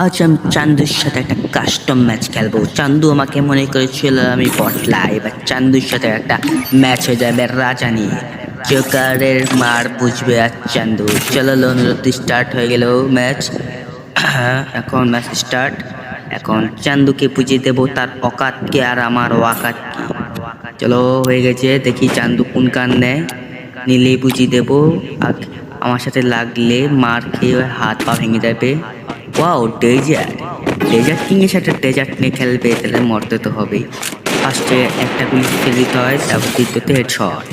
আজ আমি চান্দুর সাথে একটা কাস্টম ম্যাচ খেলবো। চান্দু আমাকে মনে করেছিল আমি পটলা, এবার চান্দুর সাথে একটা ম্যাচ হয়ে যাবে রাজা নিয়ে। জোকারের মার বুঝবে আর চান্দু। চলো অনুরোধ স্টার্ট হয়ে গেল ম্যাচ। এখন ম্যাচ স্টার্ট। এখন চান্দুকে বুঝিয়ে দেবো তার অকাতকে আর আমার ওয়াকাত কি। চলো হয়ে গেছে, দেখি চান্দু কোন কান নেয়। নিলেই বুঝিয়ে দেবো। আমার সাথে লাগলে মার খেয়ে হাত পা ভেঙে যাবে। Wow, dessert! ডেজার্ট কিংয়ের সাথে ডেজার্ট নিয়ে খেলবে, তাহলে মরতে তো হবেই। ফার্স্টে একটা গুলি ফেলে দিতে হয়, তারপর দ্বিতীয়তে হেডশট।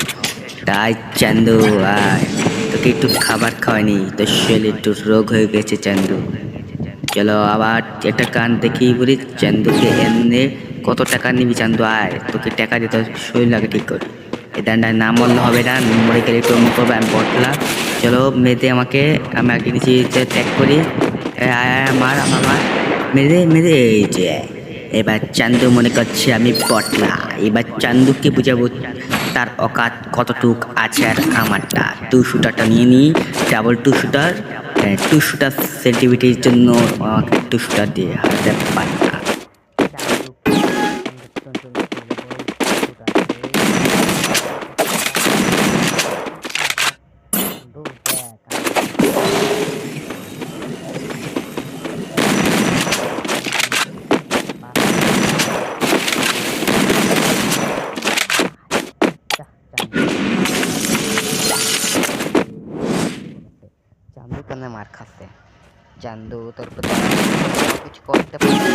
তাই চান্দু আয়, তোকে একটু খাবার খাওয়ায়নি, তোর শরীরে একটু রোগ হয়ে গেছে চান্দু। চলো আবার একটা কান দেখি বলি চান্দুকে এমনি। কত টাকা নিবি চান্দু? আয়, তোকে টাকা দিতে শরীর লাগে ঠিক করে। এই দান্ডায় না মরলে হবে না, মরে গেলে একটু অন্য করবো, আমি বটলা। চলো মেয়েতে আমাকে, আমি আগে নিচে ত্যাগ করি। আমার আমার মার মেরে মেরে এই যে। এবার চান্দু মনে করছে আমি বটলা। এবার চান্দুকে বুঝাবো তার অকাত কতটুক আছে আর আমারটা। টু শুটারটা নিয়ে নিই, double two shooter. Two shooter centimetre জন্য টু শুটার দিয়ে হারাতে পারি না। চান্দু কেন মার খাচ্ছে? চান্দু তোর কিছু করতে পারবে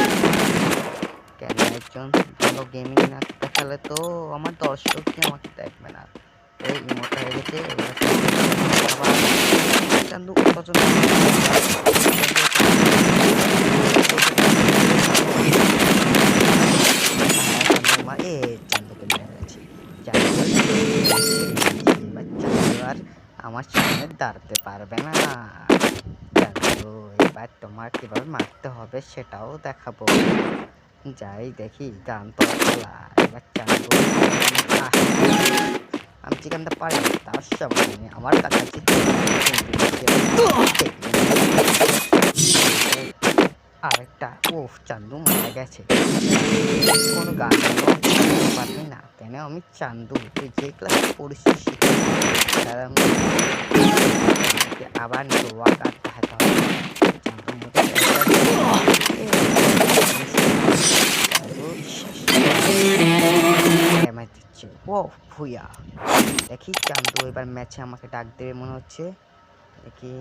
কেন? একজন ভালো গেমিং না দেখালে তো আমার দর্শককে আমাকে দেখবে না। এই ইমোটা হয়ে গেছে। আবার চান্দু কতজন চান্দুকে মেরে গেছি। চান্দু আর আমার সামনে দাঁড়াতে পারবে না। চান্দু এবার তোমার কিভাবে মারতে হবে সেটাও দেখাবো। যাই দেখি, গান তো খোলা। এবার চান্দু আমি চিকেনটা পারি, তার সামনে আমার কাছাকাছি আরেকটা। ওফ, চান্দু মারা গেছে। কোনো গান পারবি না কেন? আমি চান্দু, তুই যে ক্লাসে পড়িস আবার ওয়াকাত দেখাতে হবে। দিচ্ছে ও ভুইয়া। দেখি চান্দু এবার ম্যাচে আমাকে ডাক দেবে মনে হচ্ছে। দেখি